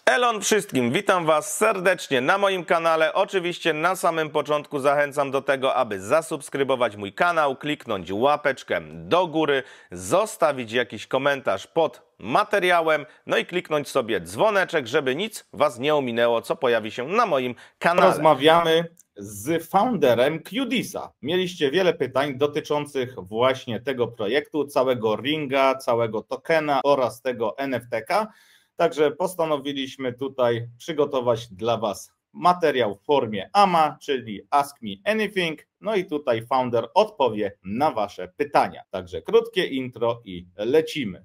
Elon wszystkim, witam Was serdecznie na moim kanale. Oczywiście na samym początku zachęcam do tego, aby zasubskrybować mój kanał, kliknąć łapeczkę do góry, zostawić jakiś komentarz pod materiałem, no i kliknąć sobie dzwoneczek, żeby nic Was nie ominęło, co pojawi się na moim kanale. Rozmawiamy z founderem Cudisa. Mieliście wiele pytań dotyczących właśnie tego projektu, całego ringa, całego tokena oraz tego NFT-ka. Także postanowiliśmy tutaj przygotować dla Was materiał w formie AMA, czyli Ask Me Anything. No i tutaj founder odpowie na Wasze pytania. Także krótkie intro i lecimy.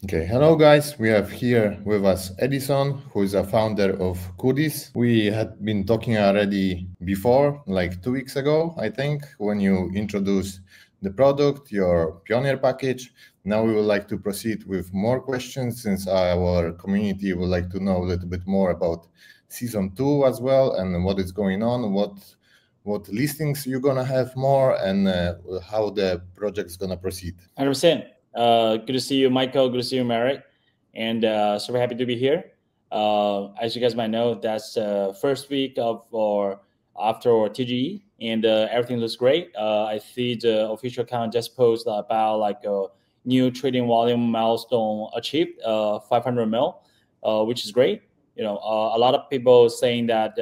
Okay, hello guys, we have here with us Edison, who is a founder of Cudis. We had been talking already before, like 2 weeks ago, I think, when you introduced the product, your pioneer package. Now we would like to proceed with more questions since our community would like to know a little bit more about season 2 as well and what is going on, what listings you're gonna have more and how the project's gonna proceed. 100%. Good to see you, Michael. Good to see you, Merrick. And super happy to be here. As you guys might know, that's the first week of after our TGE, and everything looks great. I see the official account just posted about like a new trading volume milestone achieved, 500 mil, which is great. You know, a lot of people saying that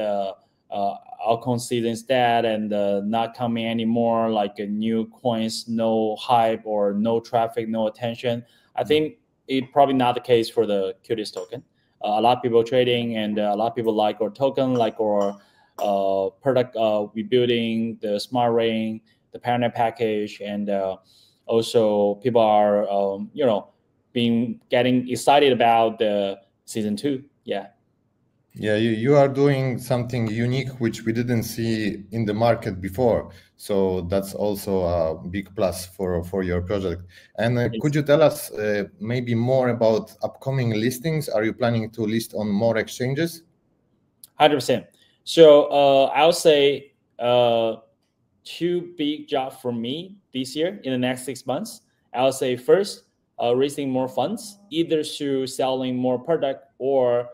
altcoin season's dead and not coming anymore, like new coins, no hype or no traffic, no attention. I think it's probably not the case for the Cudis token. A lot of people trading and a lot of people like our token, like our product we building, the smart ring, the partner package, and also people are getting excited about the season 2. Yeah, you are doing something unique which we didn't see in the market before. So that's also a big plus for your project. And could you tell us maybe more about upcoming listings? Are you planning to list on more exchanges? 100%. So I'll say 2 big jobs for me this year in the next 6 months. I'll say first, raising more funds, either through selling more product or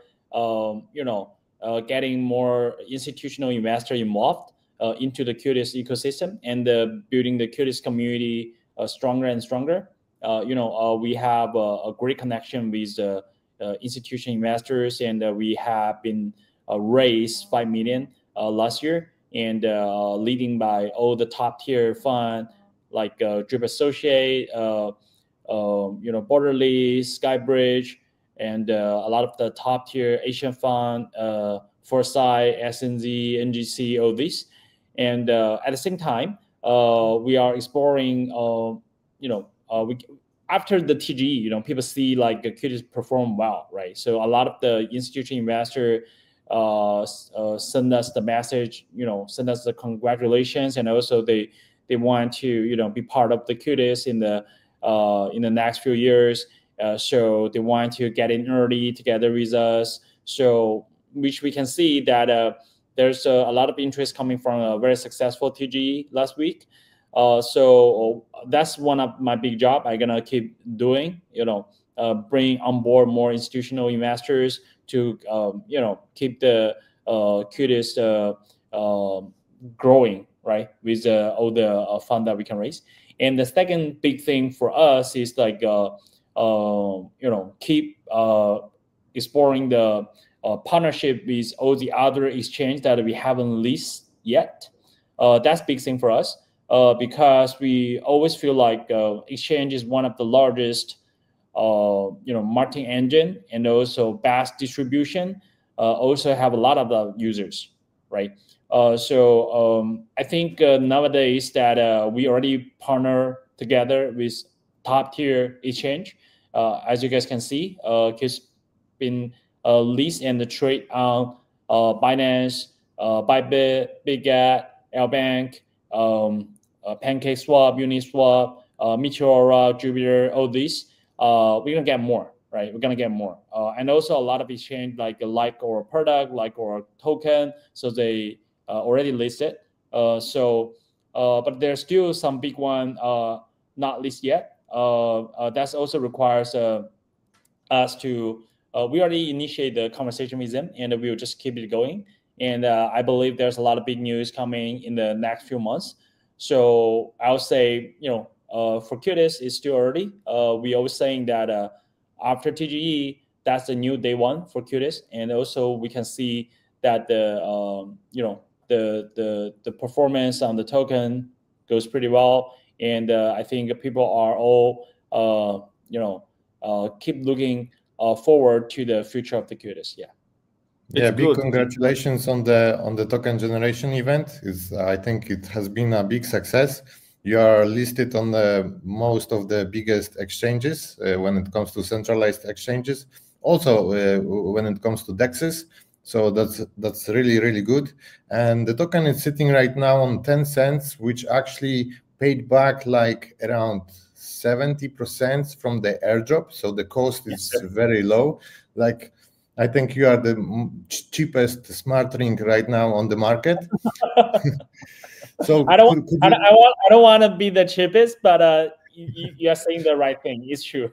getting more institutional investor involved into the Cudis ecosystem and building the Cudis community stronger and stronger. We have a great connection with institutional investors, and we have been raised 5 million last year, and leading by all the top tier fund like Drip Associate, Borderly, Skybridge, and a lot of the top tier Asian fund, Foresight, SNZ, NGC, all these. And at the same time, we are exploring, after the TGE, people see like Cudis perform well, right? So a lot of the institutional investor send us the message, send us the congratulations, and also they want to, be part of the Cudis in the next few years. So they want to get in early together with us. So which we can see that there's a lot of interest coming from a very successful TGE last week. So that's one of my big job I'm gonna keep doing. Bring on board more institutional investors to keep the Cudis growing, right, with all the fund that we can raise. And the second big thing for us is like keep exploring the partnership with all the other exchange that we haven't listed yet. That's big thing for us because we always feel like exchange is one of the largest marketing engine, and also best distribution, also have a lot of the users, right? So I think nowadays that we already partner together with top tier exchange. As you guys can see, it's been list and trade on Binance, Bybit, Bitget, Lbank, PancakeSwap, Uniswap, Meteora, Jupiter, all these. We're gonna get more, right? We're gonna get more, and also a lot of exchange like our product, like our token, so they already listed. So but there's still some big one not least yet. That also requires us to. We already initiate the conversation with them, and we'll just keep it going. And I believe there's a lot of big news coming in the next few months. So I'll say, for Cudis, it's still early. We always saying that after TGE, that's the new day one for Cudis, and also we can see that the performance on the token goes pretty well, and I think people are all keep looking forward to the future of the Cudis. Yeah. Yeah, big congratulations on the token generation event. I think it has been a big success. You are listed on most of the biggest exchanges when it comes to centralized exchanges. Also, when it comes to DEXs. So that's really, really good. And the token is sitting right now on 10 cents, which actually paid back like around 70% from the airdrop. So the cost is very low. Like, I think you are the cheapest smart ring right now on the market. So I don't want to be the cheapest, but you are saying the right thing. It's true.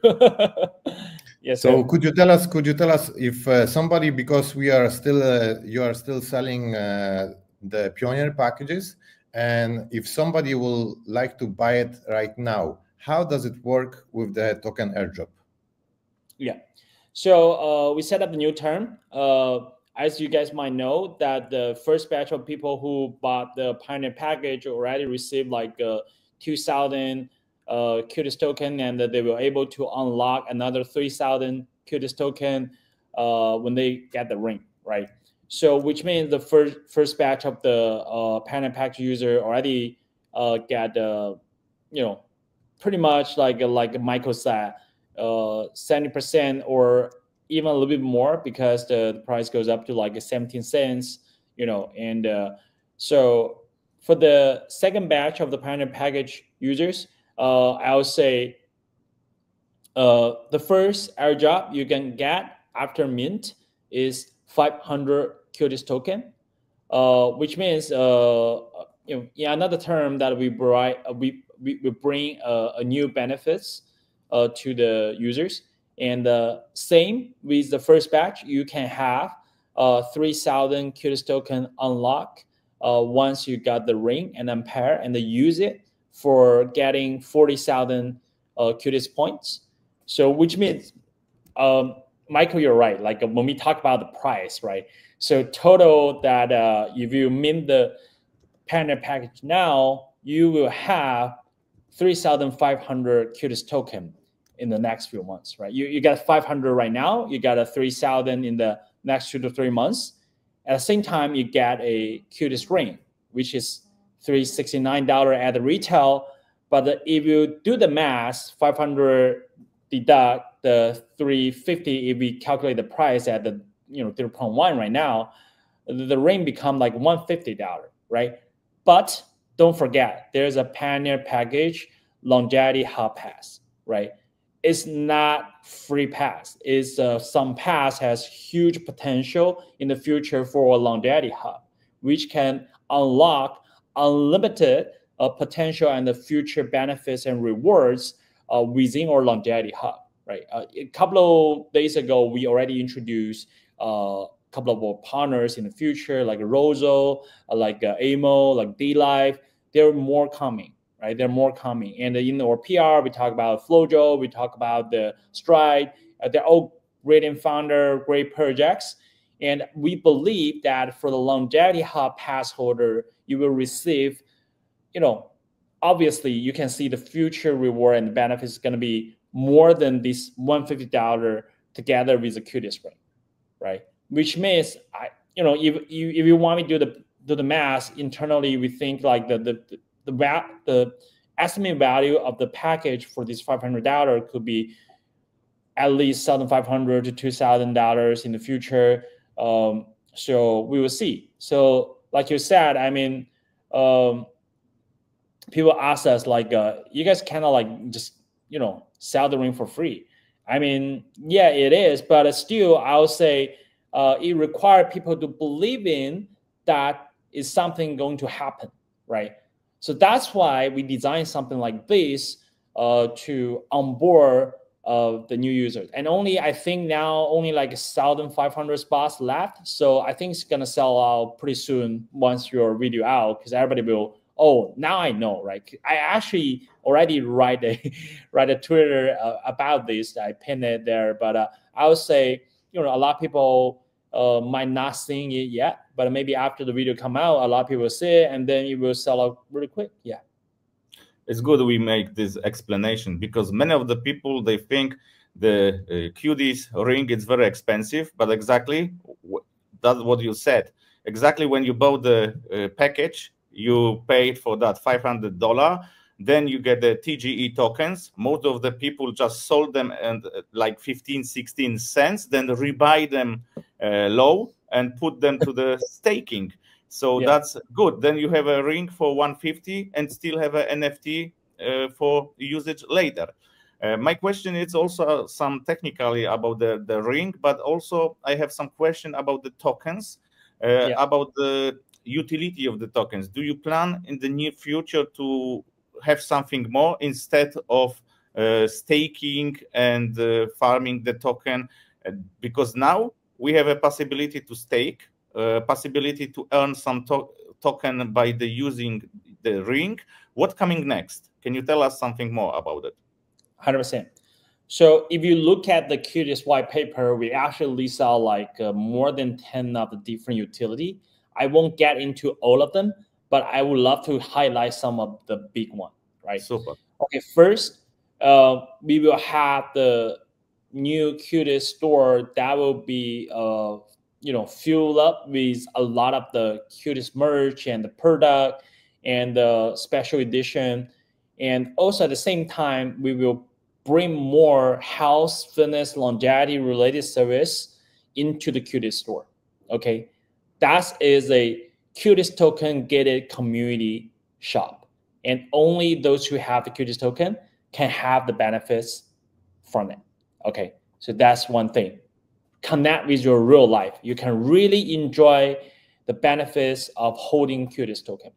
Yes. So could you tell us if somebody, because you are still selling the Pioneer packages, and if somebody will like to buy it right now, how does it work with the token airdrop? Yeah. So we set up a new term. As you guys might know, that the first batch of people who bought the Pioneer package already received like 2,000 Cudis token, and they were able to unlock another 3,000 Cudis token when they get the ring, right? So which means the first batch of the Pioneer package user already get pretty much like Michael said, 70% or even a little bit more, because the price goes up to like 17 cents, and so for the second batch of the Pioneer package users, I would say the first airdrop you can get after mint is 500 Cudis token, which means another term that we bring a new benefits to the users. And same with the first batch, you can have 3,000 Cudis token unlock once you got the ring and Ampere, and they use it for getting 40,000 Cudis points. So which means, Michael, you're right. Like when we talk about the price, right? So total that if you mint the Pioneer package now, you will have 3,500 Cudis token in the next few months, right? You got 500 right now. You got a 3,000 in the next 2 to 3 months. At the same time, you get a Cudis ring, which is $369 at the retail. But if you do the math, 500 deduct the 350, if we calculate the price at the 0.1 right now, the ring become like $150, right? But don't forget, there's a Pioneer package longevity hub pass, right? It's not free pass. It's some pass has huge potential in the future for a longevity hub, which can unlock unlimited potential and the future benefits and rewards within our longevity hub, right? A couple of days ago, we already introduced a couple of our partners in the future, like Rozo, like AMO, like D-Live. There are more coming. Right, there are more coming, and in our PR, we talk about Flojo, we talk about the Stride. They're all great and founder, great projects, and we believe that for the longevity hub pass holder, you will receive, obviously you can see the future reward and the benefits is going to be more than this $150 together with the Cudis ring, right? Which means, if you want me to do the math internally, we think like the estimated value of the package for this $500 could be at least $1,500 to $2,000 in the future. So we will see. So like you said, I mean, people ask us like, you guys cannot like just, sell the ring for free. I mean, yeah, it is, but still, I would say it requires people to believe in that is something going to happen, right? So that's why we designed something like this to onboard the new users. And I think now only like 1,500 spots left. So I think it's gonna sell out pretty soon once your video out, because everybody will, oh, now I know, right? I actually already write a Twitter about this. I pinned it there, but I would say, a lot of people might not seeing it yet, but maybe after the video come out, a lot of people will see it, and then it will sell out really quick. Yeah. It's good we make this explanation, because many of the people, they think the Cudis ring is very expensive, but exactly that's what you said. Exactly when you bought the package, you paid for that $500. Then you get the TGE tokens. Most of the people just sold them and like 15, 16 cents, then rebuy them low and put them to the staking. So that's good. Then you have a ring for 150 and still have an NFT for usage later. My question is also some technically about the ring, but also I have some question about the tokens, about the utility of the tokens. Do you plan in the near future to have something more instead of staking and farming the token? Because now we have a possibility to stake, possibility to earn some token by using the ring. What's coming next? Can you tell us something more about it? 100%. So if you look at the Cudis white paper, we actually list out like more than 10 of the different utility. I won't get into all of them, but I would love to highlight some of the big one, right? Super. Okay, first, we will have the new Cudis store that will be filled up with a lot of the Cudis merch and the product and the special edition. And also at the same time, we will bring more health, fitness, longevity related service into the Cudis store. Okay, that is a Cudis token gated community shop, and only those who have the Cudis token can have the benefits from it. Okay, so that's one thing. Connect with your real life. You can really enjoy the benefits of holding Cudis token.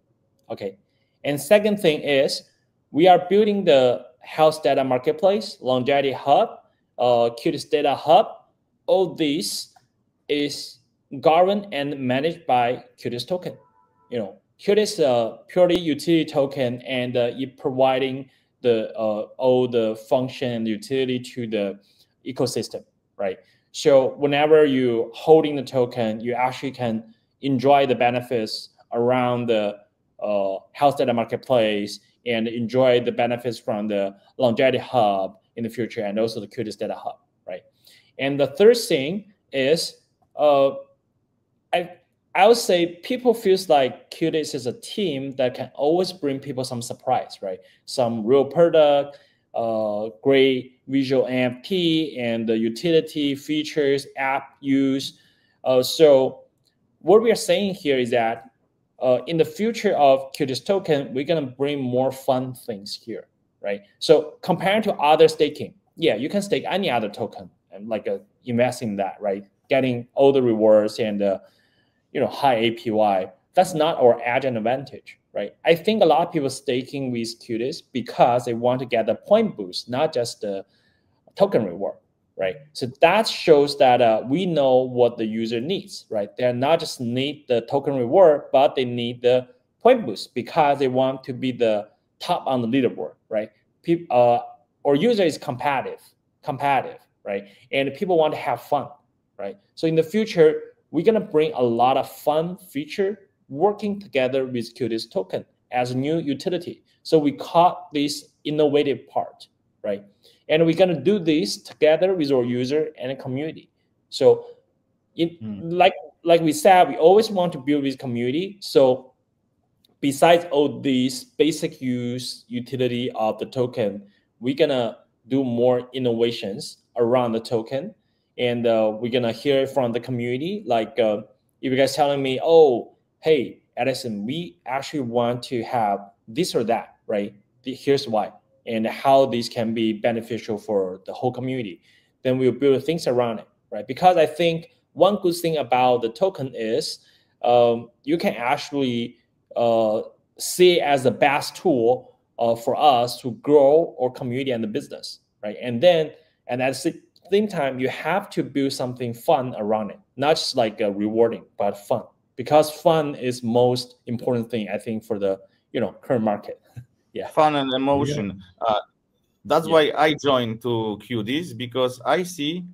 Okay, and second thing is we are building the health data marketplace, longevity hub, Cudis data hub. All this is governed and managed by Cudis token. Cudis purely utility token, and it providing the all the function and utility to the ecosystem, right? So whenever you holding the token, you actually can enjoy the benefits around the health data marketplace and enjoy the benefits from the longevity hub in the future, and also the Cudis data hub, right? And the third thing is, I would say people feels like Cudis is a team that can always bring people some surprise, right? Some real product, great visual NFT, and the utility features, app use. So what we are saying here is that in the future of Cudis token, we're gonna bring more fun things here, right? So compared to other staking, you can stake any other token and like invest in that, right? Getting all the rewards and high APY. That's not our edge and advantage, right? I think a lot of people staking with Cudis because they want to get the point boost, not just the token reward, right? So that shows that we know what the user needs, right? They're not just need the token reward, but they need the point boost because they want to be the top on the leaderboard, right? Our user is competitive, right? And people want to have fun, right? So in the future, we're gonna bring a lot of fun feature working together with Cudis token as a new utility. So we caught this innovative part, right? And we're gonna do this together with our user and a community. So like we said, we always want to build with community. So besides all these basic use utility of the token, we're gonna do more innovations around the token. And we're gonna hear from the community. Like if you guys telling me, oh, hey, Edison, we actually want to have this or that, right? Here's why, and how this can be beneficial for the whole community. Then we'll build things around it, right? Because I think one good thing about the token is you can actually see it as the best tool for us to grow our community and the business, right? And at the same time, you have to build something fun around it, not just like rewarding, but fun, because fun is most important thing, I think, for the current market. Yeah, fun and emotion. That's why I joined to Cudis, because I see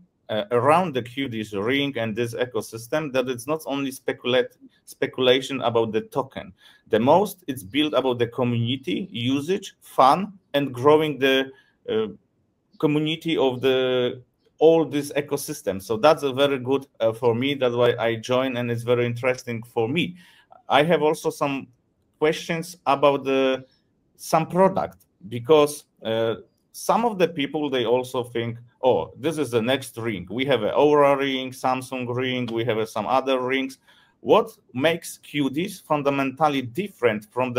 around the Cudis ring and this ecosystem that it's not only speculation about the token. The most it's built about the community, usage, fun, and growing the community of all this ecosystem. So that's a very good for me. That's why I joined, and it's very interesting for me. I have also some questions about some product, because some of the people, they also think, oh, this is the next ring. We have an Aura ring, Samsung ring, we have some other rings. What makes Cudis fundamentally different from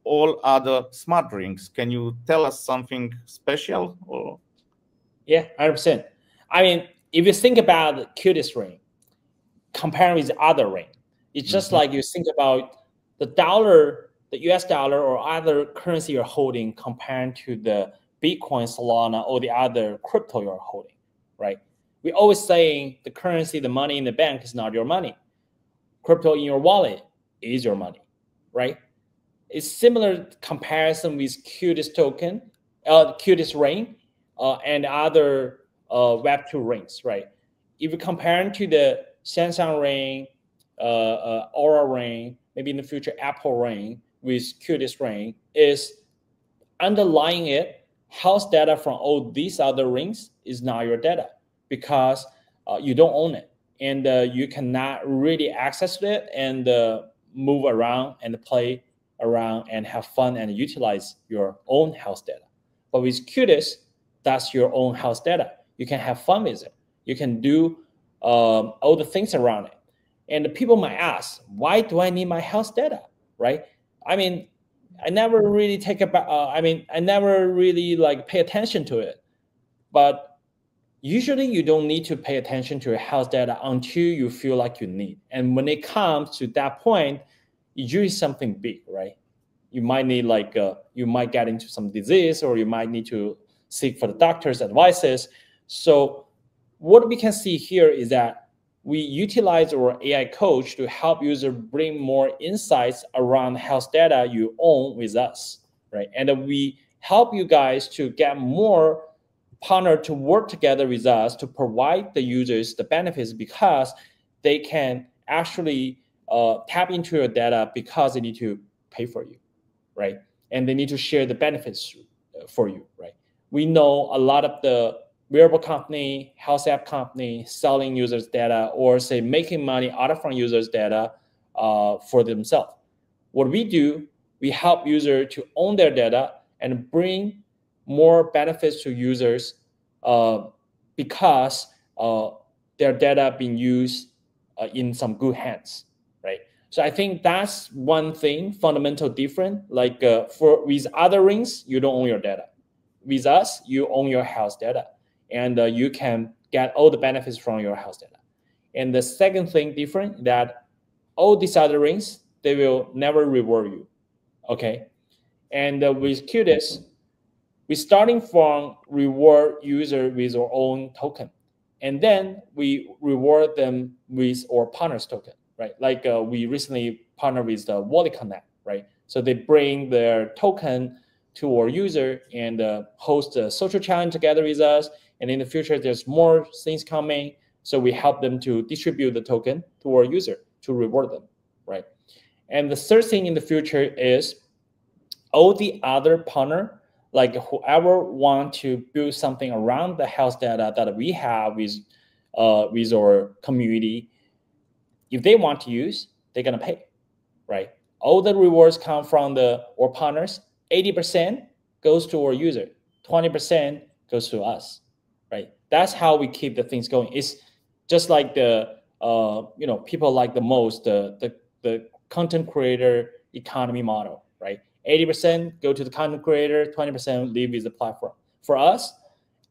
all other smart rings? Can you tell us something special? Or? Yeah, 100%. I mean, if you think about the Cudis ring, comparing with other ring, it's just like you think about the dollar, the US dollar or other currency you're holding compared to the Bitcoin, Solana, or the other crypto you're holding, right? We always saying the currency, the money in the bank is not your money. Crypto in your wallet is your money, right? It's similar comparison with Cudis token, Cudis ring, and other Web2 rings, right? If you compare to the Samsung ring, Aura ring, maybe in the future Apple ring with Cudis ring, is underlying it. House data from all these other rings is not your data, because you don't own it, and you cannot really access it and move around and play around and have fun and utilize your own house data. But with Cudis, that's your own house data. You can have fun with it. You can do all the things around it. And the people might ask, why do I need my house data, right? I mean, I never really I never really pay attention to it. But usually you don't need to pay attention to your health data until you feel like you need. And when it comes to that point, it's usually something big, right? You might need you might get into some disease, or you might need to seek for the doctor's advices. So what we can see here is that we utilize our AI coach to help users bring more insights around health data you own with us, right? And we help you guys to get more partners to work together with us to provide the users the benefits, because they can actually tap into your data because they need to pay for you, right? And they need to share the benefits for you, right? We know a lot of the wearable company, health app company selling users' data, or say making money out of from users' data for themselves. What we do, we help users to own their data and bring more benefits to users because their data being used in some good hands, right? So I think that's one thing, fundamental different. With other rings, you don't own your data. With us, you own your health data. And you can get all the benefits from your house data. And the second thing different, that all these other rings, they will never reward you, okay? And with Cudis, we're starting from reward user with our own token. And then we reward them with our partners token, right? We recently partnered with the Wallet Connect, right? So they bring their token to our user and host a social challenge together with us. And in the future, there's more things coming. So we help them to distribute the token to our user to reward them, right? And the third thing in the future is all the other partner, whoever want to build something around the health data that we have with our community, if they want to use, they're gonna pay, right? All the rewards come from our partners. 80% goes to our user, 20% goes to us, right? That's how we keep the things going. It's just like the people like the most the content creator economy model, right? 80% go to the content creator, 20% live with the platform. For us,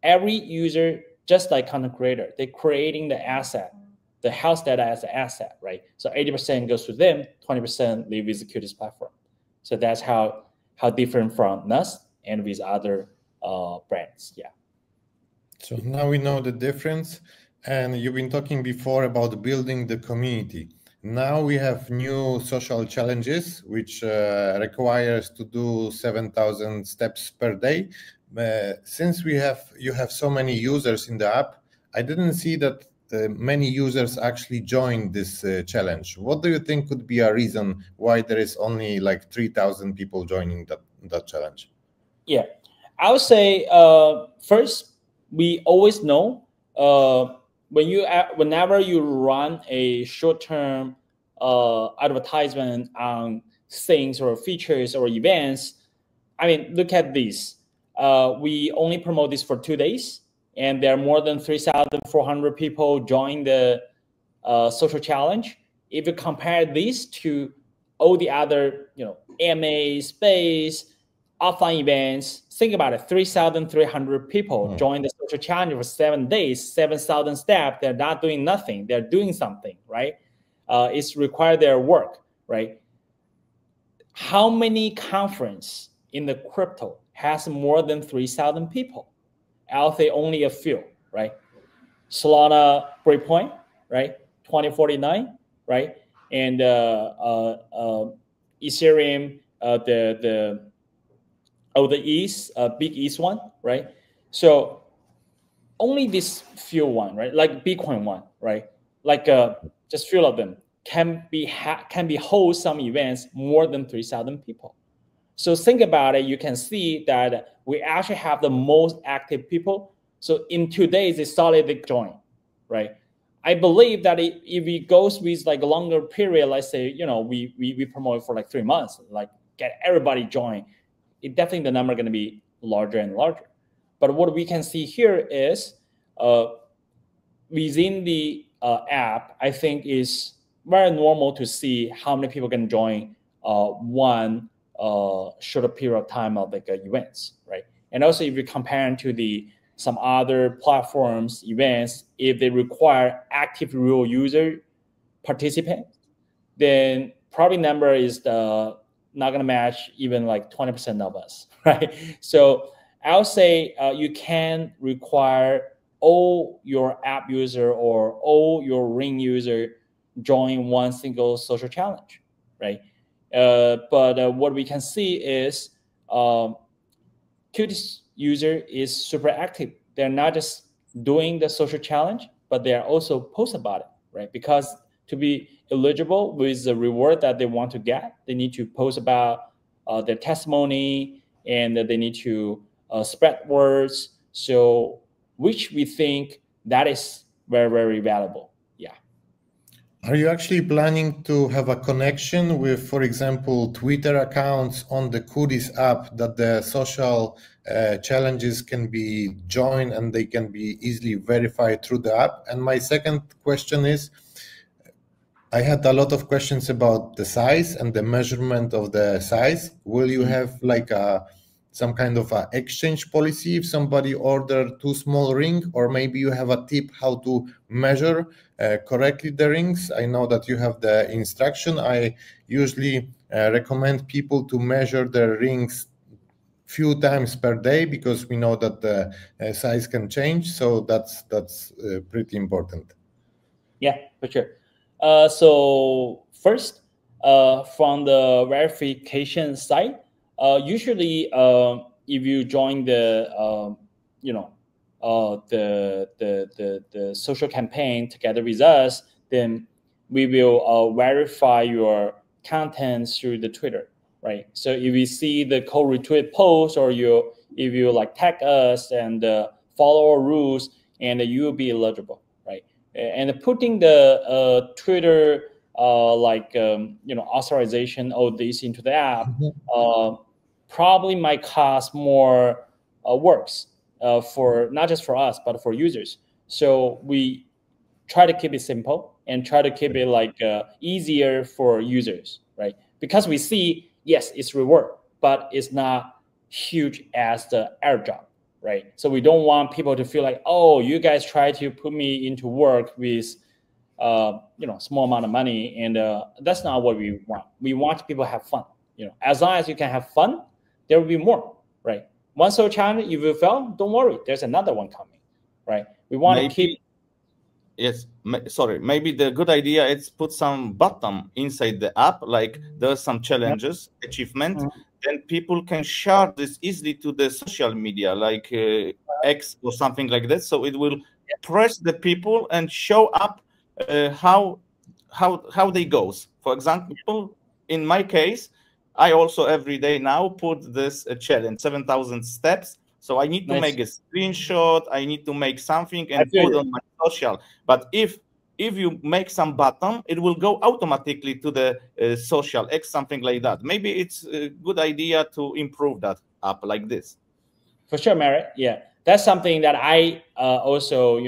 every user, just like content creator, they're creating the asset, the health data as an asset, right? So 80% goes to them, 20% live with the Cudis platform. So that's how different from us and with other brands. Yeah. So now we know the difference, and you've been talking before about building the community. Now we have new social challenges, which requires to do 7,000 steps per day. Since you have so many users in the app, I didn't see that many users actually joined this challenge. What do you think could be a reason why there is only like 3,000 people joining that challenge? Yeah, I would say first, we always know whenever you run a short-term advertisement on things or features or events, I mean, look at this. We only promote this for 2 days, and there are more than 3,400 people join the social challenge. If you compare this to all the other, AMA, space, offline events, think about it, 3,300 people join the social challenge for 7 days, 7,000 steps. They're not doing nothing. They're doing something, right? It's required their work, right? How many conference in the crypto has more than 3,000 people? I'll say only a few, right? Solana Breakpoint, right? 2049, right? And Ethereum, the East, big East one, right? So only this few one, right? Like Bitcoin one, right? Like just few of them can be hold some events more than 3,000 people. So think about it. You can see that we actually have the most active people. So in 2 days, they started to join, right? I believe that if it goes with like a longer period, let's say, we promote for like 3 months, like get everybody join, it definitely the number going to be larger and larger. But what we can see here is within the app, I think is very normal to see how many people can join one shorter period of time of like events, right? And also if you compare to some other platforms events, if they require active real user participant, then probably number is not going to match even like 20% of us, right? So I'll say you can require all your app user or all your ring user join one single social challenge, right? But what we can see is Cudis user is super active. They're not just doing the social challenge, but they are also post about it, right? Because to be eligible with the reward that they want to get, they need to post about their testimony, and they need to spread words. So which we think that is very, very valuable. Yeah. Are you actually planning to have a connection with, for example, Twitter accounts on the Cudis app that the social challenges can be joined and they can be easily verified through the app? And my second question is, I had a lot of questions about the size and the measurement of the size. Will you have like some kind of a exchange policy if somebody ordered too small ring, or maybe you have a tip how to measure correctly the rings? I know that you have the instruction. I usually recommend people to measure their rings few times per day because we know that the size can change. So that's pretty important. Yeah, for sure. So first, from the verification side, usually if you join the the social campaign together with us, then we will verify your content through the Twitter, right? So if you see the co-retweet post, or if you like tag us and follow our rules, and you will be eligible, right? And putting the Twitter authorization of this into the app probably might cost more works for not just for us but for users. So we try to keep it simple and try to keep it like easier for users, right? Because we see, yes, it's reward, but it's not huge as the airdrop, right? So we don't want people to feel like, oh, you guys try to put me into work with small amount of money, and that's not what we want. We want people to have fun, as long as you can have fun, there will be more, right? One social challenge, if you fail, don't worry, there's another one coming, right? We want to keep. Yes, sorry. Maybe the good idea is put some button inside the app, like there's some challenges, achievement, then people can share this easily to the social media, like X or something like that. So it will press the people and show up how they goes. For example, in my case, I also every day now put this challenge, 7,000 steps. So I need to make a screenshot. I need to make something and put on my social. But if you make some button, it will go automatically to the social X, something like that. Maybe it's a good idea to improve that app like this. For sure, Merritt. Yeah, that's something that I also,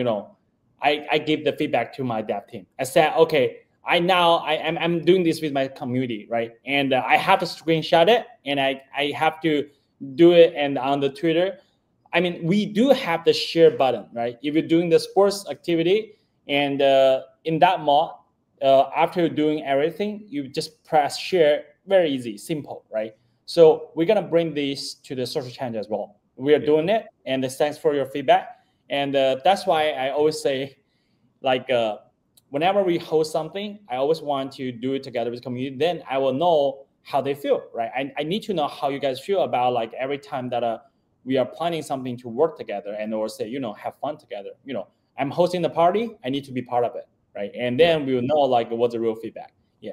I give the feedback to my dev team. I said, okay, I'm doing this with my community, right? And I have to screenshot it, and I have to do it and on the Twitter. I mean, we do have the share button, right? If you're doing the sports activity and in that mode, after doing everything, you just press share, very easy, simple, right? So we're gonna bring this to the social challenge as well. We are doing it, and thanks for your feedback. And that's why I always say, like, whenever we host something, I always want to do it together with the community. Then I will know how they feel, right? I need to know how you guys feel about, like, every time that we are planning something to work together and or say, have fun together. I'm hosting the party, I need to be part of it, right? And then we will know, like, what's the real feedback. Yeah.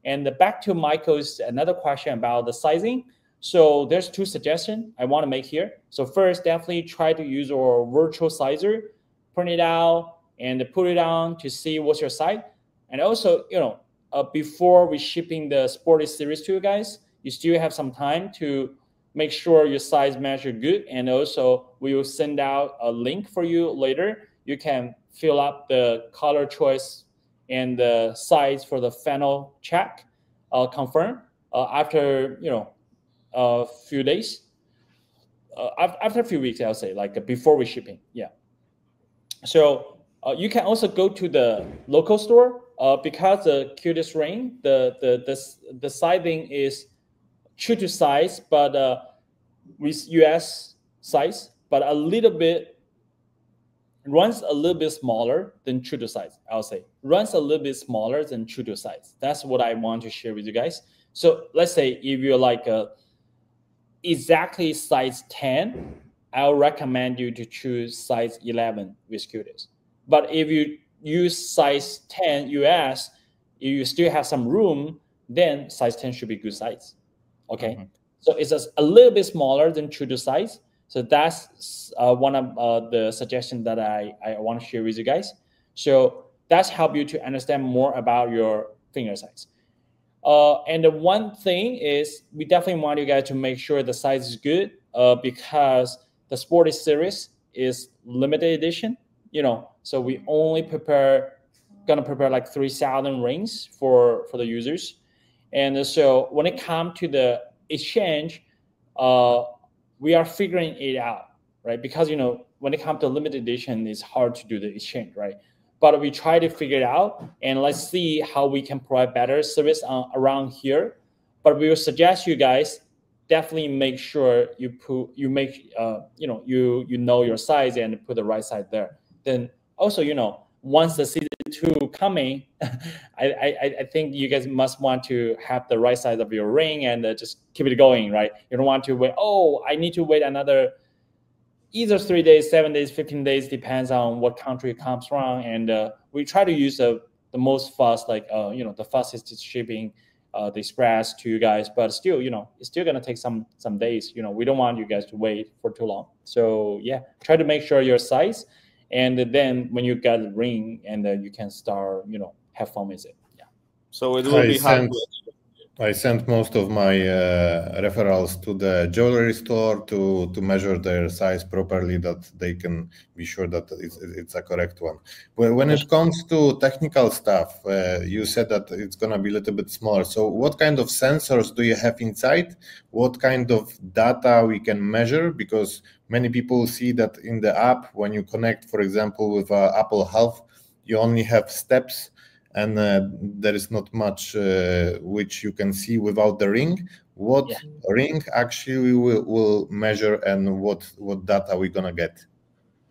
And back to Michael's another question about the sizing. So there's two suggestions I want to make here. So first, definitely try to use our virtual sizer, print it out and put it on to see what's your size. And also, before we shipping the sporty series to you guys, you still have some time to make sure your size measure good. And also we will send out a link for you later. You can fill up the color choice and the size for the final check, confirm after, a few days, after a few weeks, I'll say, like before we shipping. Yeah. So you can also go to the local store because the Cudis range, the sizing is true to size, but with US size, but runs a little bit smaller than true to size. I'll say runs a little bit smaller than true to size. That's what I want to share with you guys. So let's say if you're like exactly size 10, I'll recommend you to choose size 11 with Cudis. But if you use size 10 US, if you still have some room, then size 10 should be good size. Okay. So it's just a little bit smaller than true to size. So that's one of the suggestions that I want to share with you guys. So that's help you to understand more about your finger size. And the one thing is we definitely want you guys to make sure the size is good because the Sporty series is limited edition, so we only gonna prepare like 3,000 rings for the users. And so when it comes to the exchange, we are figuring it out, right? Because, when it comes to limited edition, it's hard to do the exchange, right? But we try to figure it out, and let's see how we can provide better service around here. But we will suggest you guys definitely make sure you know your size and put the right size there. Then also, once the season 2 coming, I think you guys must want to have the right size of your ring and just keep it going, right? You don't want to wait. Oh, I need to wait another either 3 days, 7 days, 15 days, depends on what country it comes from. And we try to use the most fast, like, the fastest shipping, the express to you guys. But still, it's still going to take some days. We don't want you guys to wait for too long. So, yeah, try to make sure your size. And then when you get the ring, and you can start, have fun with it. Yeah. So it will be hard. I sent most of my referrals to the jewelry store to measure their size properly, that they can be sure that it's a correct one. When it comes to technical stuff, you said that it's going to be a little bit smaller. So what kind of sensors do you have inside? What kind of data we can measure? Because many people see that in the app, when you connect, for example, with Apple Health, you only have steps and there is not much which you can see without the ring. What ring actually will measure, and what data we're gonna get?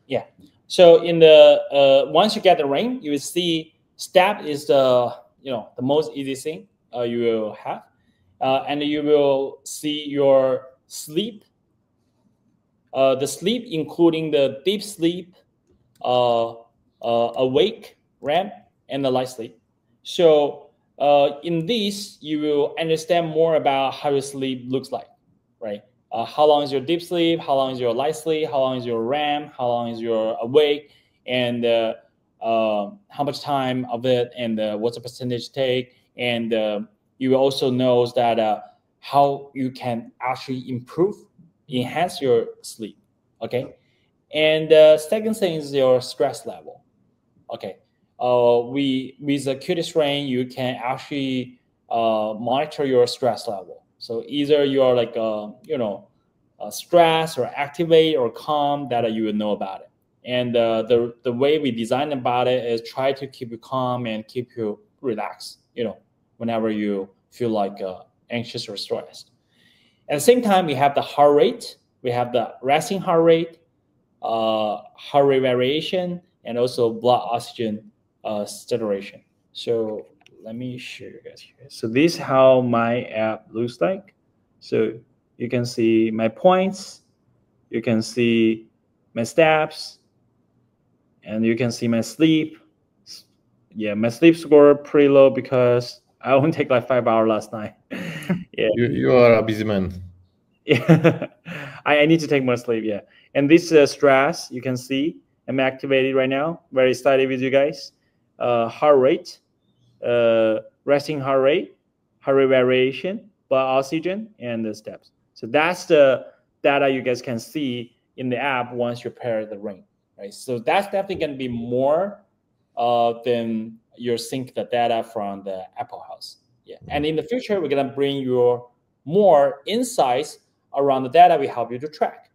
Yeah. So in the once you get the ring, you will see step is the the most easy thing you will have, and you will see your sleep. The sleep including the deep sleep, awake, REM, and the light sleep. So in this, you will understand more about how your sleep looks like, right? How long is your deep sleep? How long is your light sleep? How long is your REM? How long is your awake? And how much time of it, and what's the percentage take? And you will also know that how you can actually improve, enhance your sleep, okay? And the second thing is your stress level, okay? With the Cudis ring, you can actually monitor your stress level. So either you're like stress or activate or calm, that you will know about it. And the way we design about it is try to keep you calm and keep you relaxed, whenever you feel like anxious or stressed. At the same time, we have the heart rate, we have the resting heart rate variation, and also blood oxygen saturation. So let me show you guys here. So this is how my app looks like. So you can see my points, you can see my steps, and you can see my sleep. Yeah, my sleep score pretty low because I only take like 5 hours last night. Yeah, you are a busy man. Yeah, I need to take more sleep. Yeah, and this stress, you can see I'm activated right now. Very excited with you guys. Heart rate, resting heart rate variation, blood oxygen, and the steps. So that's the data you guys can see in the app once you pair the ring, right? So that's definitely going to be more than your sync the data from the Apple House. Yeah, and in the future, we're going to bring you more insights around the data we help you to track.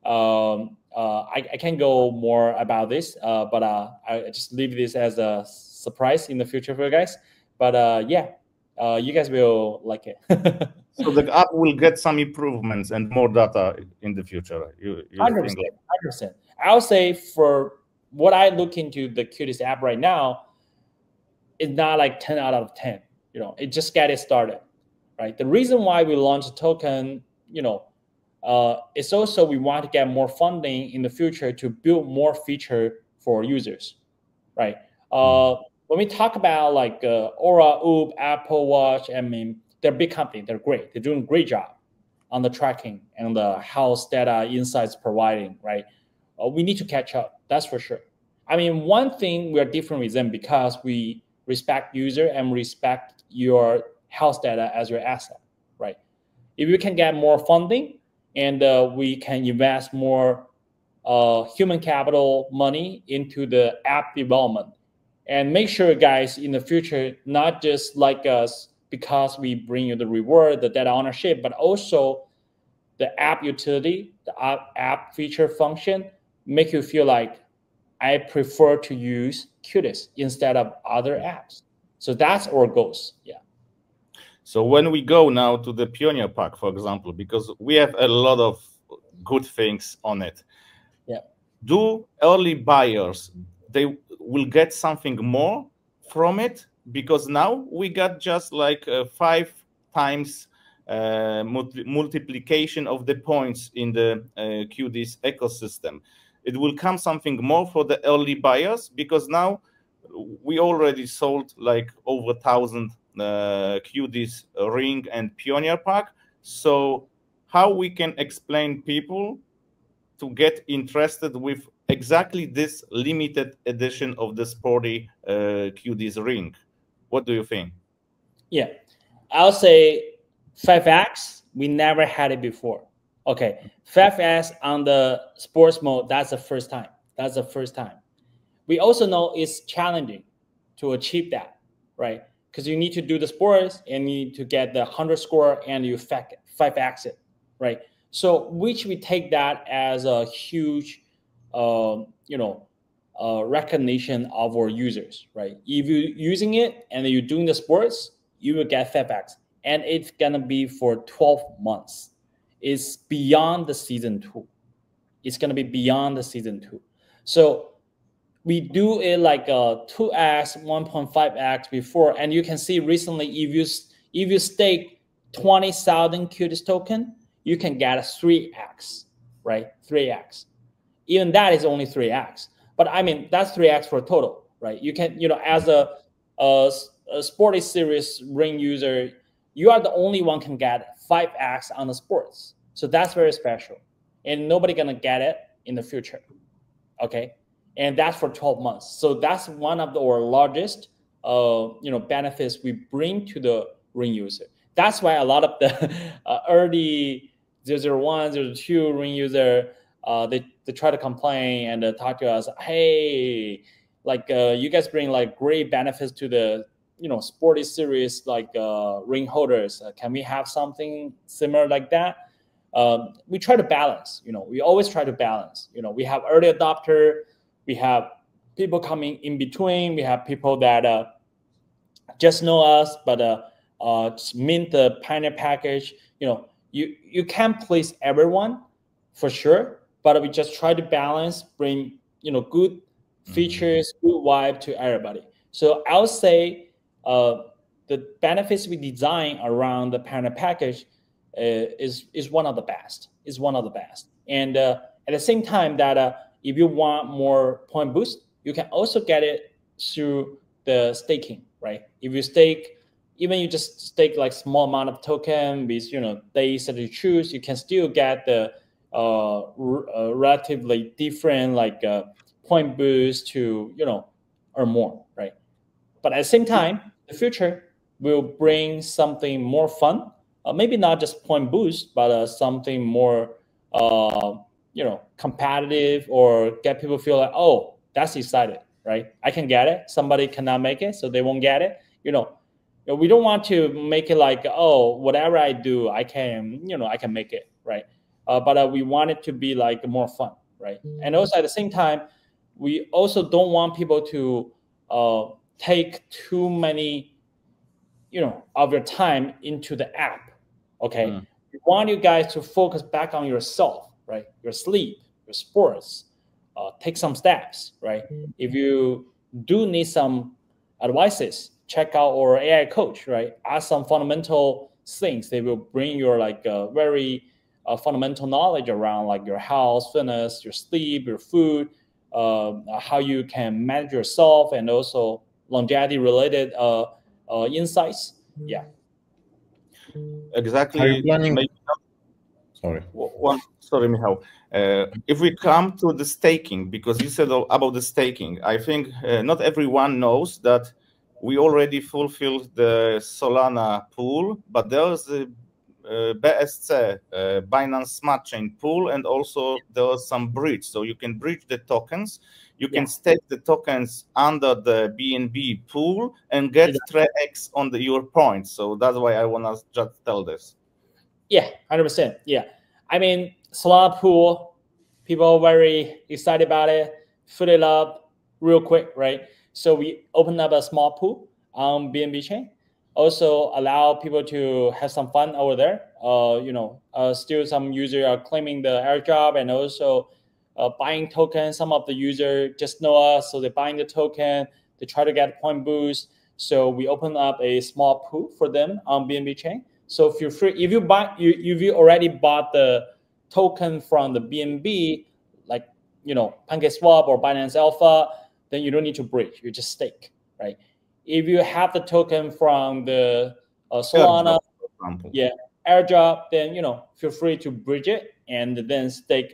I can go more about this, but I just leave this as a surprise in the future for you guys. But you guys will like it. So the app will get some improvements and more data in the future. You 100%, think like... 100%. I'll say for what I look into the Cudis app right now, it's not like 10 out of 10. It just got it started, right? The reason why we launched a token, it's also we want to get more funding in the future to build more feature for users, right? When we talk about like Aura, Oop, Apple Watch, I mean, they're big companies. They're great. They're doing a great job on the tracking and the health data insights providing, right? We need to catch up. That's for sure. I mean, one thing we are different with them because we respect user and respect your health data as your asset, right? If you can get more funding and we can invest more human capital money into the app development, and make sure, guys, in the future, not just like us because we bring you the reward, the data ownership, but also the app utility, the app feature function, make you feel like I prefer to use Cudis instead of other apps. So that's our goals. Yeah. So when we go now to the Pioneer Pack, for example, because we have a lot of good things on it. Yeah. Do early buyers, they will get something more from it? Because now we got just like 5 times multiplication of the points in the Cudis ecosystem. It will come something more for the early buyers, because now we already sold like over 1,000 Cudis ring and Pioneer Pack. So how we can explain people to get interested with exactly this limited edition of the sporty Cudis ring? What do you think? Yeah, I'll say 5X, we never had it before. Okay, 5X on the sports mode, that's the first time. That's the first time. We also know it's challenging to achieve that, right? Because you need to do the sports and you need to get the 100 score and you 5X it, right? So which we take that as a huge, recognition of our users, right? If you're using it and you're doing the sports, you will get feedbacks, and it's gonna be for 12 months. It's beyond the season 2. It's gonna be beyond the season 2. So we do it like a 2x, 1.5x before, and you can see recently if you stake 20,000 Cudis token, you can get a 3x, right? 3x. Even that is only 3x. But I mean, that's 3x for total, right? You can, as a sporty series ring user, you are the only one can get 5x on the sports. So that's very special. And nobody gonna get it in the future, okay? And that's for 12 months. So that's one of our largest, benefits we bring to the ring user. That's why a lot of the early 001, 02 ring user, they try to complain and talk to us. Hey, like you guys bring like great benefits to the sporty series like ring holders. Can we have something similar like that? We try to balance. We always try to balance. We have early adopter, we have people coming in between, we have people that just know us but mint the pioneer package. You can't please everyone for sure, but we just try to balance, bring good features, good vibe to everybody. So I'll say the benefits we design around the pioneer package is one of the best. Is one of the best. And at the same time that if you want more point boost, you can also get it through the staking, right? If you stake, even you just stake like small amount of token with days that you choose, you can still get the relatively different like point boost to earn more, right? But at the same time, the future will bring something more fun. Maybe not just point boost, but something more competitive, or get people feel like, oh, that's excited, right? I can get it. Somebody cannot make it, so they won't get it. We don't want to make it like, oh, whatever I do, I can make it, right? But we want it to be like more fun, right? And also at the same time, we also don't want people to take too many, of your time into the app. Okay, we want you guys to focus back on yourself, right? Your sleep, your sports, take some steps, right? If you do need some advices, check out our AI coach, right? Ask some fundamental things. They will bring your like very fundamental knowledge around like your health, fitness, your sleep, your food, how you can manage yourself, and also longevity related insights. Yeah. Exactly. Are you planning? Maybe Sorry. Sorry, Michał. If we come to the staking, because you said about the staking, I think not everyone knows that we already fulfilled the Solana pool, but there's a BSC, Binance Smart Chain pool, and also there was some bridge. So you can bridge the tokens. You can stake the tokens under the BNB pool and get 3x on your points. So that's why I want to just tell this. Yeah, 100%. Yeah. I mean, Solana pool, people are very excited about it, fill it up real quick, right? So we opened up a small pool on BNB chain. Also allow people to have some fun over there. Still some users are claiming the airdrop and also buying tokens. Some of the users just know us, so they're buying the token. They try to get point boost. So we open up a small pool for them on BNB chain. So feel free, if you already bought the token from the BNB, like PancakeSwap or Binance Alpha, then you don't need to bridge. You just stake, right? If you have the token from the Solana, airdrop, then feel free to bridge it and then stake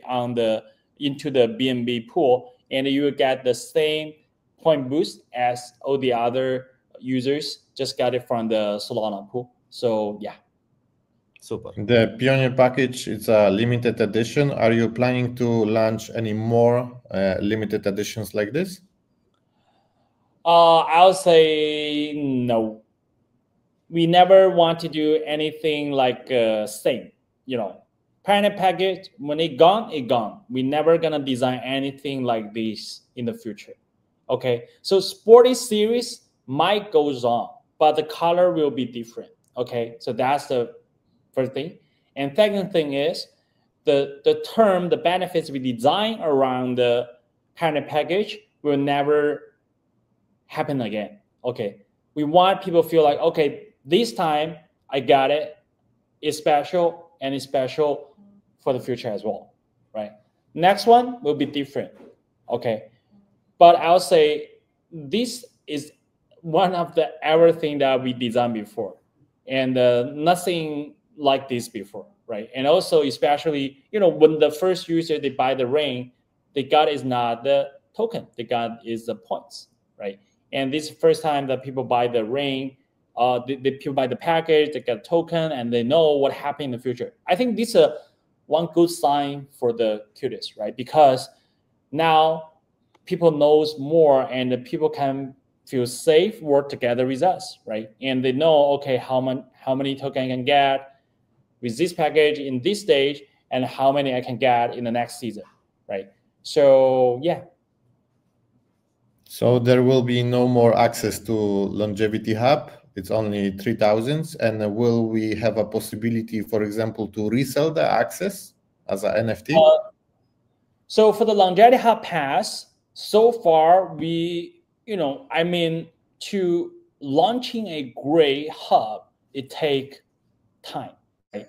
into the BNB pool, and you will get the same point boost as all the other users just got it from the Solana pool. So yeah. Super. The Pioneer package, it's a limited edition. Are you planning to launch any more limited editions like this? I'll say no. We never want to do anything like same. parent package, when it gone, it gone. We're never gonna design anything like this in the future. Okay, so sporty series might goes on, but the color will be different. Okay, so that's the first thing. And second thing is the term, the benefits we design around the parent package will never happen again. Okay, we want people to feel like, okay, this time I got it. It's special, and it's special for the future as well, right? Next one will be different. Okay, but I'll say this is one of the everything that we designed before, and nothing like this before, right? And also, especially, you know, when the first user, they buy the ring, they got is not the token, they got is the points, right? And this is the first time that people buy the ring, the people buy the package, they get a token, and they know what happened in the future. I think this is one good sign for the Cudis, right? Because now people knows more, and the people can feel safe, work together with us, right? And they know, okay, how many tokens I can get with this package in this stage, and how many I can get in the next season, right? So yeah. So there will be no more access to Longevity Hub. It's only 3,000. And will we have a possibility, for example, to resell the access as an NFT? So for the Longevity Hub Pass, so far we, you know, I mean, to launching a great hub, it take time, right?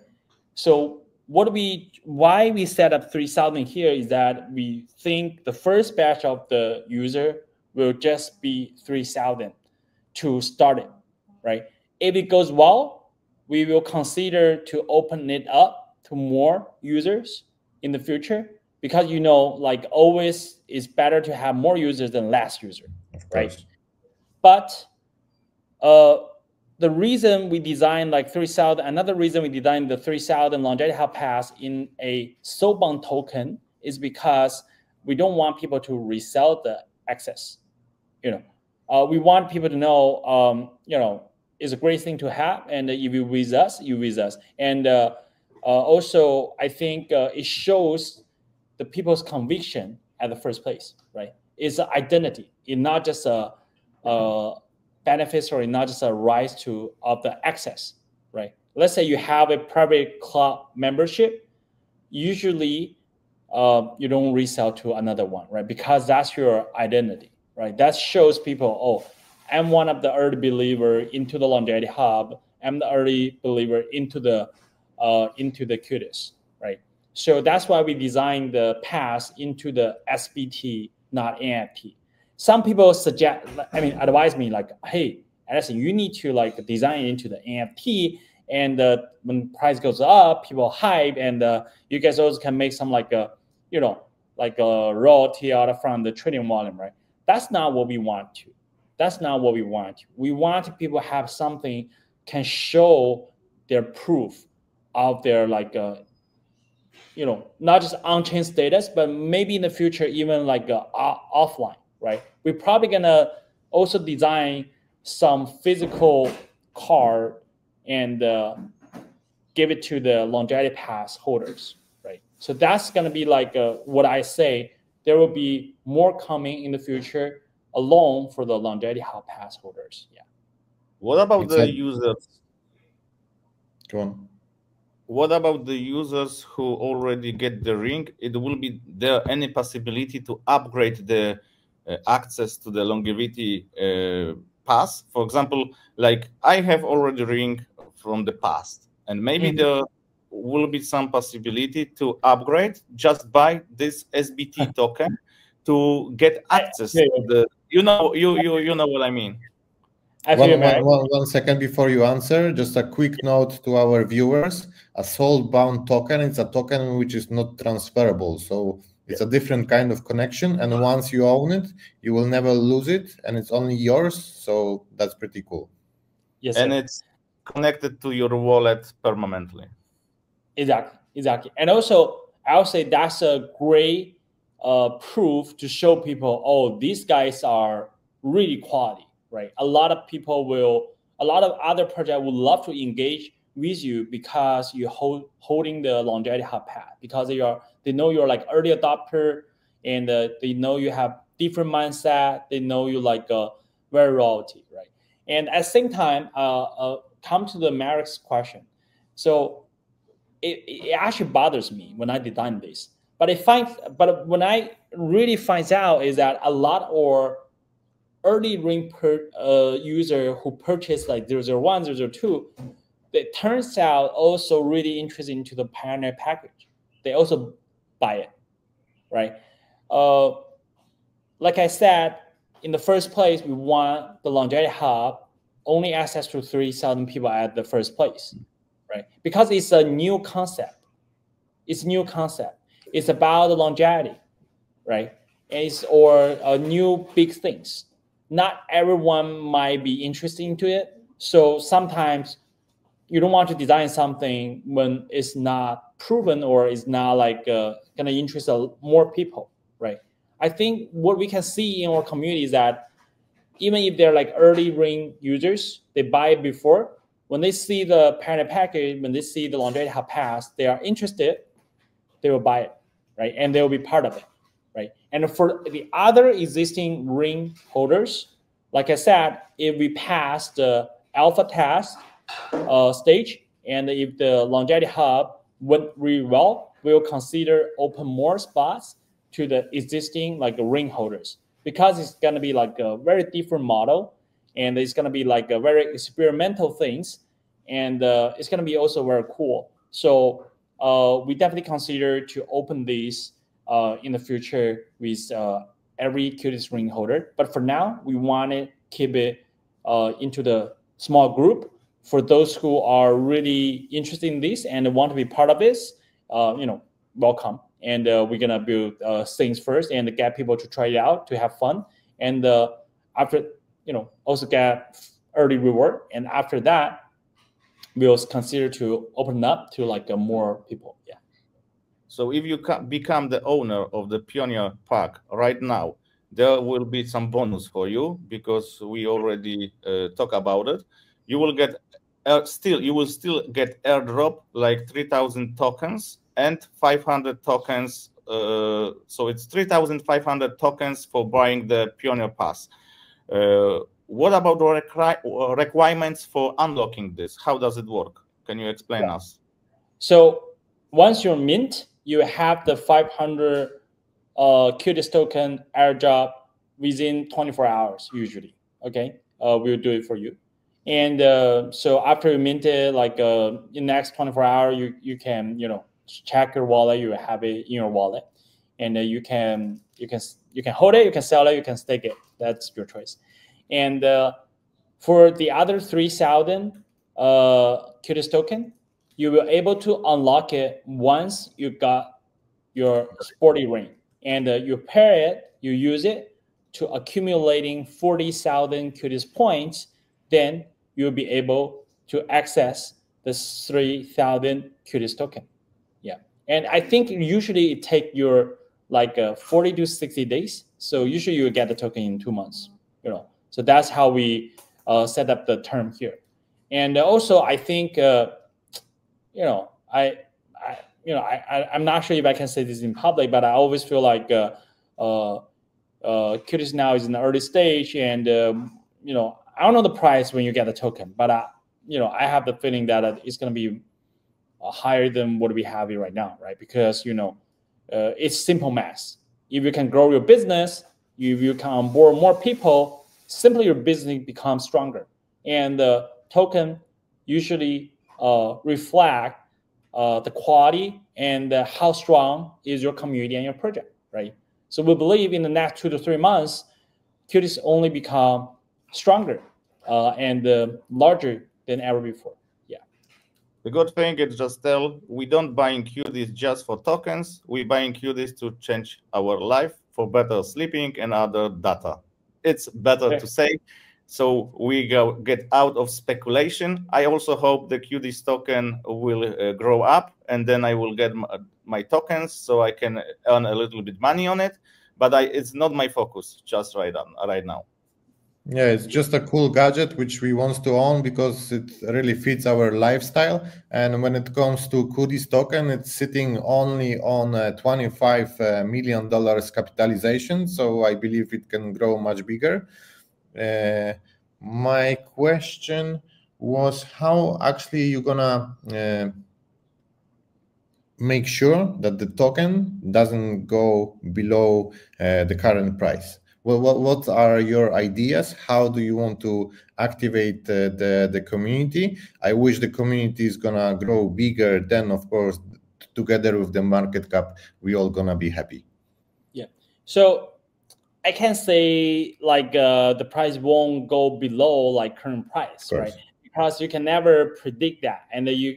So why we set up 3,000 here is that we think the first batch of the user will just be 3,000 to start it, right? If it goes well, we will consider to open it up to more users in the future, because, you know, like always it's better to have more users than less user, right? But the reason we designed like 3,000, another reason we designed the 3,000 Longevity Hub Pass in a soulbound token is because we don't want people to resell the access. You know, we want people to know, you know, it's a great thing to have, and if you with us, you with us. And also, I think it shows the people's conviction at the first place, right? It's an identity. It's not just a benefits, or not just a rise to of the access, right? Let's say you have a private club membership. Usually, you don't resell to another one, right? Because that's your identity, right? That shows people, oh, I'm one of the early believer into the Longevity Hub. I'm the early believer into the Cudis, right? So that's why we designed the pass into the SBT, not NFT. Some people suggest, I mean, advise me like, hey, Edison, you need to like design it into the NFT, and when price goes up, people hype, and you guys also can make some like a, you know, like a royalty out from the trading volume, right? That's not what we want to. That's not what we want. We want people to have something can show their proof of their like, you know, not just on-chain status, but maybe in the future even like offline, right? We're probably gonna also design some physical card and give it to the Longevity Pass holders, right? So that's gonna be like what I say. There will be more coming in the future alone for the Longevity Hub Pass holders. Yeah. What about the users? Go on. What about the users who already get the ring? It will be there any possibility to upgrade the access to the longevity pass? For example, like I have already ring from the past, and maybe there will be some possibility to upgrade just by this SBT token to get access to the, you know what I mean. One second before you answer, just a quick note to our viewers. A soul-bound token is a token which is not transferable. So it's a different kind of connection. And once you own it, you will never lose it. And it's only yours. So that's pretty cool. Yes, and sir. It's connected to your wallet permanently. Exactly. And also, I'll say that's a great proof to show people, oh, these guys are really quality. Right, a lot of people will, a lot of other projects would love to engage with you because you're holding the longevity hub path, because they know you're like early adopter, and they know you have different mindset. They know you like very royalty, right? And at the same time, come to the Merrick's question. So it actually bothers me when I design this, but when I really find out is that a lot of early ring user who purchased like 001, 002, it turns out also really interested into the Pioneer package. They also buy it, right? Like I said, in the first place, we want the longevity hub only access to 3,000 people at the first place, right? Because it's a new concept. It's a new concept. It's about the longevity, right? Or new big things. Not everyone might be interested into it. So sometimes you don't want to design something when it's not proven or it's not like gonna interest more people, right? I think what we can see in our community is that even if they're like early ring users, they buy it before. When they see the Pioneer package, when they see the longevity hub pass, they are interested, they will buy it, right? And they will be part of it, right? And for the other existing ring holders, like I said, if we pass the alpha test stage, and if the longevity hub went really well, we'll consider open more spots to the existing like ring holders, because it's going to be like a very different model, and it's going to be like a very experimental things, and it's going to be also very cool. So we definitely consider to open these in the future with every Cudis ring holder. But for now, we want to keep it into the small group. For those who are really interested in this and want to be part of this, welcome. And we're gonna build things first and get people to try it out, to have fun, and after also get early reward. And after that, we'll consider to open up to like more people. Yeah. So if you become the owner of the Pioneer pack right now, there will be some bonus for you, because we already talk about it. You will get you will still get airdrop like 3,000 tokens and 500 tokens. So it's 3,500 tokens for buying the Pioneer Pass. What about the requirements for unlocking this? How does it work? Can you explain us? So once you're mint, you have the 500 Cudis token airdrop within 24 hours usually. Okay, we'll do it for you. And so after you mint it, like in the next 24 hours, you can check your wallet. You have it in your wallet, and you can hold it, you can sell it, you can stake it. That's your choice. And for the other 3,000 Cudis token, you will able to unlock it once you got your sporty ring, and you pair it, you use it to accumulating 40,000 Cudis points. Then you'll be able to access the 3,000 Cudis token. Yeah, and I think usually it take your like 40 to 60 days. So usually you get the token in 2 months. So that's how we set up the term here. And also I think I'm not sure if I can say this in public, but I always feel like Cudis now is in the early stage, and I don't know the price when you get the token, but I have the feeling that it's going to be higher than what we have here right now, right? Because it's simple math. If you can grow your business, if you can onboard more people, simply your business becomes stronger, and the token usually reflect the quality and how strong is your community and your project, right? So we believe in the next 2 to 3 months, Cudis only become stronger and larger than ever before. Yeah. The good thing is just we don't buying Cudis just for tokens. We buying Cudis to change our life for better sleeping and other data. It's better to say. So we get out of speculation. I also hope the Cudis token will grow up, and then I will get my tokens so I can earn a little bit money on it. But it's not my focus just right now. Yeah, it's just a cool gadget which we want to own because it really fits our lifestyle. And when it comes to Cudis token, it's sitting only on $25 million capitalization. So I believe it can grow much bigger. My question was how actually you're gonna make sure that the token doesn't go below the current price. Well, what are your ideas? How do you want to activate the community? I wish the community is gonna grow bigger. Then, of course, together with the market cap, we all gonna be happy. Yeah. So I can say like the price won't go below like current price, right? Because you can never predict that, and you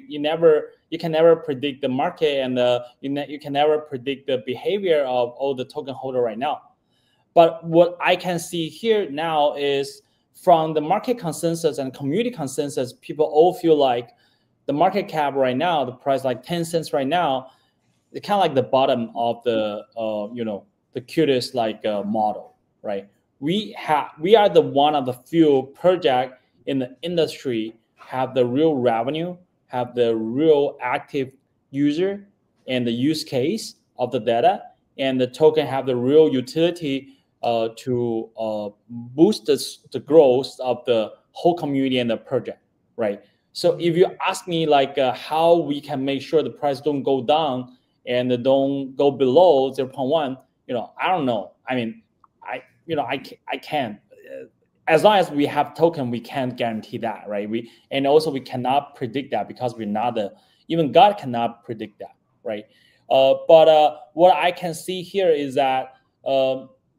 can never predict the market, and you can never predict the behavior of all the token holder right now. But what I can see here now is from the market consensus and community consensus, people all feel like the market cap right now, the price like 10 cents right now, it's kind of like the bottom of the the Cudis model, right? We are the one of the few project in the industry have the real revenue, have the real active user and the use case of the data, and the token have the real utility to boost the growth of the whole community and the project, right? So if you ask me like how we can make sure the price don't go down and don't go below 0.1, I don't know. I mean, I can't. As long as we have token, we can't guarantee that, right? We cannot predict that because we're not even God cannot predict that, right? But what I can see here is that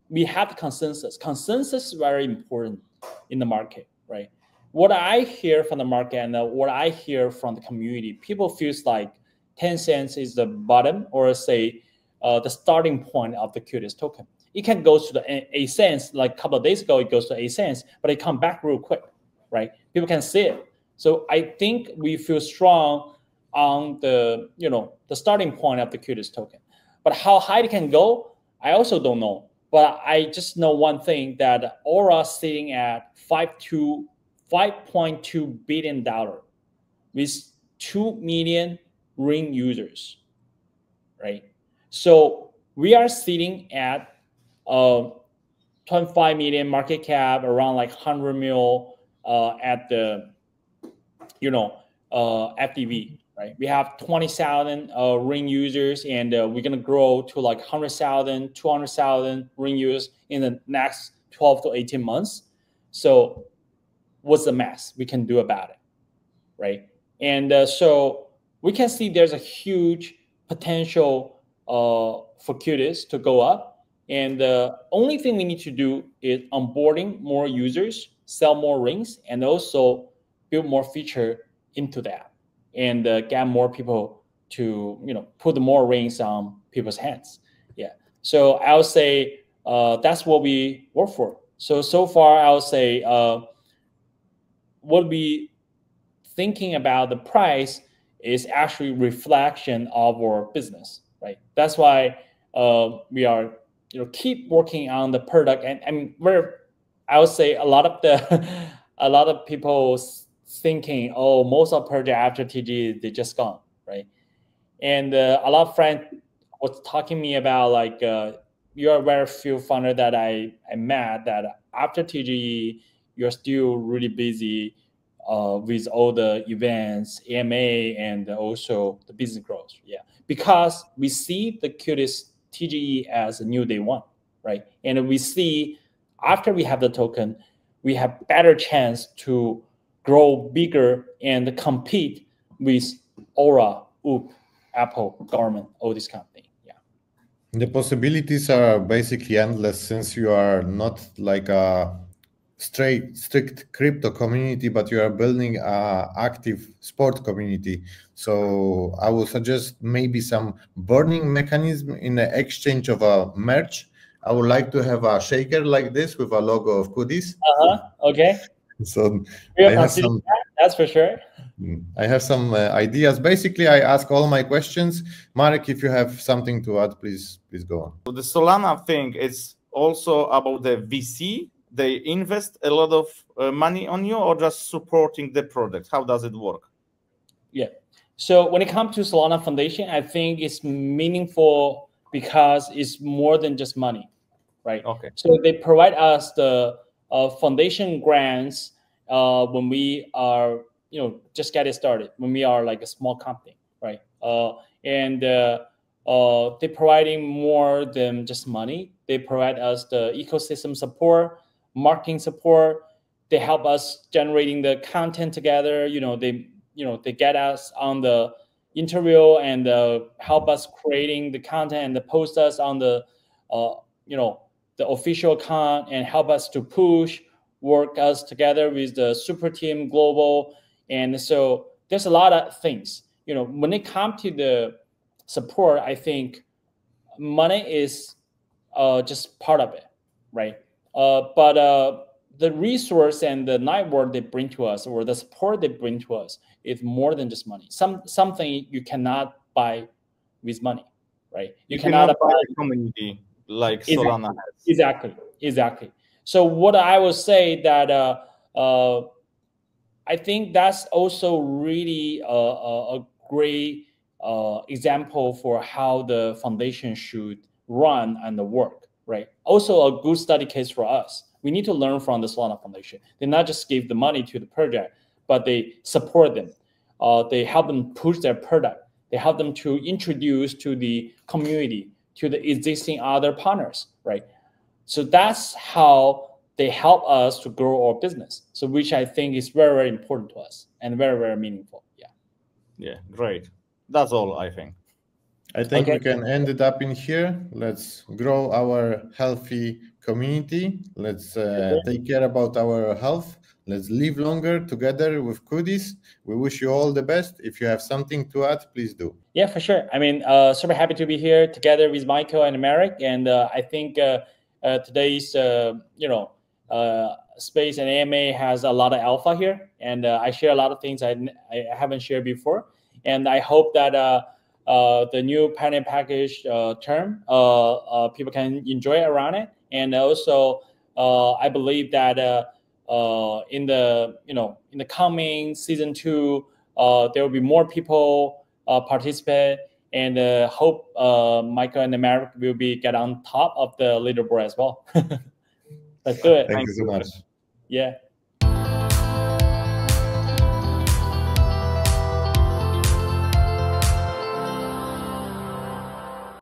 we have the consensus. Consensus is very important in the market, right? What I hear from the market and what I hear from the community, people feels like 10 cents is the bottom, or say the starting point of the Cudis token. It can go to the 8 cents, like a couple of days ago, it goes to 8 cents, but it come back real quick, right? People can see it. So I think we feel strong on the, the starting point of the Cudis token. But how high it can go, I also don't know. But I just know one thing, that Aura sitting at $5.2 billion with 2 million ring users, right? So we are sitting at 25 million market cap, around like 100 mil at the, FDV, right? We have 20,000 ring users, and we're gonna grow to like 100,000, 200,000 ring users in the next 12 to 18 months. So what's the math we can do about it, right? And so we can see there's a huge potential for Cudis to go up. And the only thing we need to do is onboarding more users, sell more rings, and also build more feature into that, and get more people to put more rings on people's hands. Yeah. So I would say that's what we work for. So far I would say what we thinking about the price is actually reflection of our business, right? That's why we are keep working on the product, and I would say a lot of people thinking, oh, most of project after TG they just gone, right? And a lot of friends was talking to me about like you are very few founder that I met that after TGE you're still really busy with all the events, AMA, and also the business growth. Yeah, because we see the Cudis TGE as a new day one, right? And we see after we have the token, we have better chance to grow bigger and compete with Aura, OOP, Apple, government, all this kind of thing. Yeah. The possibilities are basically endless, since you are not like a strict crypto community, but you are building a active sport community. So I would suggest maybe some burning mechanism in the exchange of a merch. I would like to have a shaker like this with a logo of Cudis. Okay. So I have some, that's for sure. I have some ideas. Basically, I ask all my questions. Marek, if you have something to add, please go on. So the Solana thing is also about the VC they invest a lot of money on you, or just supporting the project? How does it work? Yeah. So when it comes to Solana Foundation, I think it's meaningful because it's more than just money, right? Okay. So they provide us the foundation grants when we are, just getting started, when we are like a small company, right? And they're providing more than just money. They provide us the ecosystem support, marketing support. They help us generating the content together. They get us on the interview and help us creating the content and post us on the the official account and help us to push, work us together with the super team global. And so there's a lot of things. When it comes to the support, I think money is just part of it, right? But the resource and the network they bring to us, or the support they bring to us, is more than just money. Something you cannot buy with money, right? You cannot buy a community like Solana has. Exactly. So what I would say that I think that's also really a great example for how the foundation should run and work, right? Also a good study case for us. We need to learn from the Solana Foundation. They not just give the money to the project, but they support them. They help them push their product. They help them to introduce to the community, to the existing other partners, right? So that's how they help us to grow our business. So which I think is very, very important to us and very, very meaningful. Yeah, great. That's all, I think. I think we can end it up in here. Let's grow our healthy community. Let's take care about our health. Let's live longer together with Cudis. We wish you all the best. If you have something to add, please do. Yeah, for sure. I mean, super happy to be here together with Michael and Merrick. And I think today's, space and AMA has a lot of alpha here. And I share a lot of things I haven't shared before. And I hope that the new partner package term, people can enjoy around it. And also, I believe that in the coming season 2, there will be more people participate, and hope Michael and Merrick will get on top of the leaderboard as well. Let's do it. Thank you so much. Yeah.